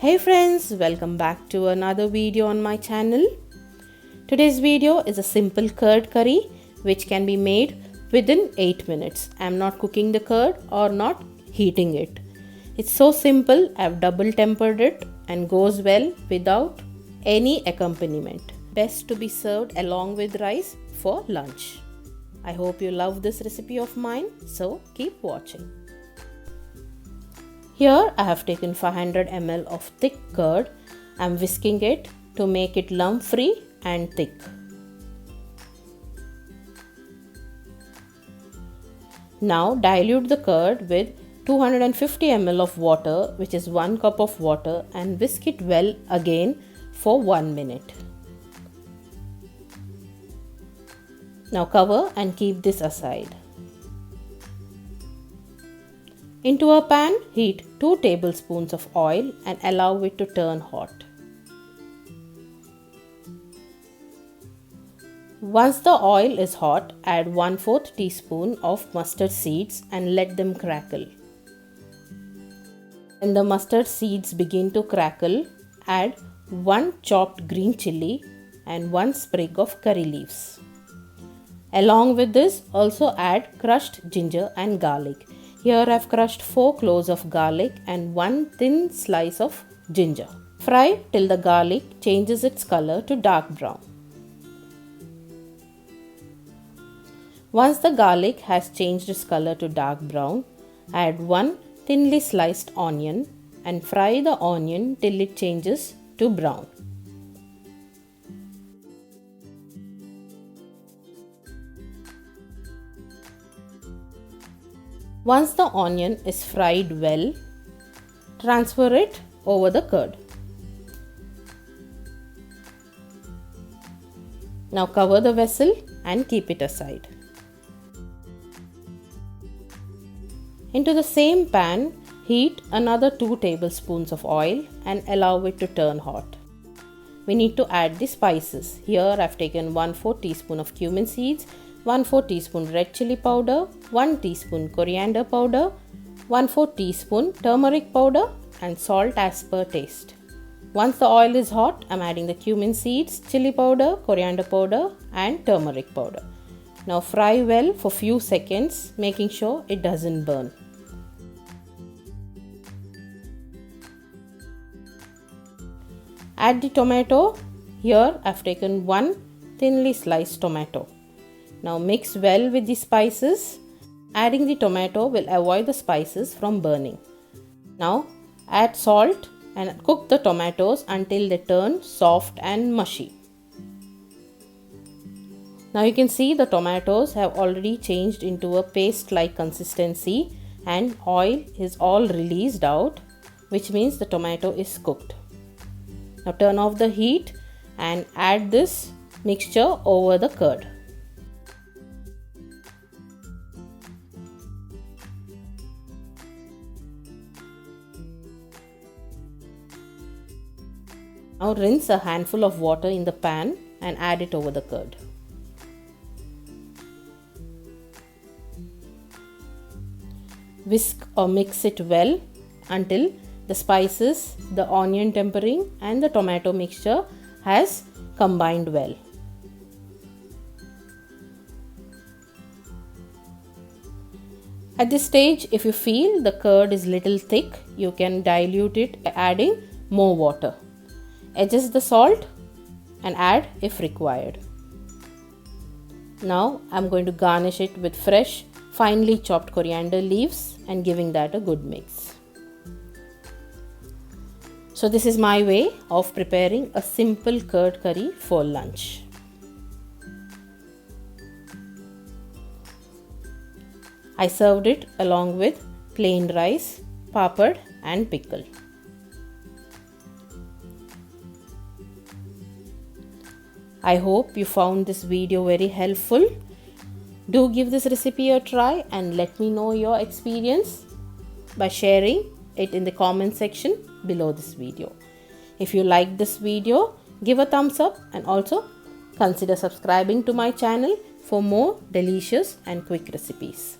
Hey friends, welcome back to another video on my channel. Today's video is a simple curd curry which can be made within 8 minutes. I'm not cooking the curd or not heating it. It's so simple, I've double tempered it and goes well without any accompaniment. Best to be served along with rice for lunch. I hope you love this recipe of mine, so keep watching. Here I have taken 500 ml of thick curd. I am whisking it to make it lump free and thick. Now dilute the curd with 250 ml of water, which is 1 cup of water, and whisk it well again for 1 minute. Now cover and keep this aside. Into a pan, heat 2 tablespoons of oil and allow it to turn hot. Once the oil is hot, add 1/4 teaspoon of mustard seeds and let them crackle. When the mustard seeds begin to crackle, add 1 chopped green chilli and 1 sprig of curry leaves. Along with this, also add crushed ginger and garlic. Here I have crushed 4 cloves of garlic and 1 thin slice of ginger. Fry till the garlic changes its color to dark brown. Once the garlic has changed its color to dark brown, add 1 thinly sliced onion and fry the onion till it changes to brown. Once the onion is fried well, transfer it over the curd. Now cover the vessel and keep it aside. Into the same pan, heat another 2 tablespoons of oil and allow it to turn hot. We need to add the spices. Here I have taken 1/4 teaspoon of cumin seeds, 1/4 teaspoon red chili powder, 1 teaspoon coriander powder, 1/4 teaspoon turmeric powder and salt as per taste. Once the oil is hot, I am adding the cumin seeds, chili powder, coriander powder and turmeric powder. Now fry well for few seconds, making sure it doesn't burn. Add the tomato. Here I have taken 1 thinly sliced tomato. Now mix well with the spices. Adding the tomato will avoid the spices from burning. Now add salt and cook the tomatoes until they turn soft and mushy. Now you can see the tomatoes have already changed into a paste-like consistency and oil is all released out, which means the tomato is cooked. Now turn off the heat and add this mixture over the curd. Now rinse a handful of water in the pan and add it over the curd. Whisk or mix it well until the spices, the onion tempering and the tomato mixture has combined well. At this stage, if you feel the curd is little thick, you can dilute it by adding more water. Adjust the salt and add if required. Now I am going to garnish it with fresh, finely chopped coriander leaves and giving that a good mix. So this is my way of preparing a simple curd curry for lunch. I served it along with plain rice, papad and pickle. I hope you found this video very helpful. Do give this recipe a try and let me know your experience by sharing it in the comment section below this video. If you like this video, give a thumbs up and also consider subscribing to my channel for more delicious and quick recipes.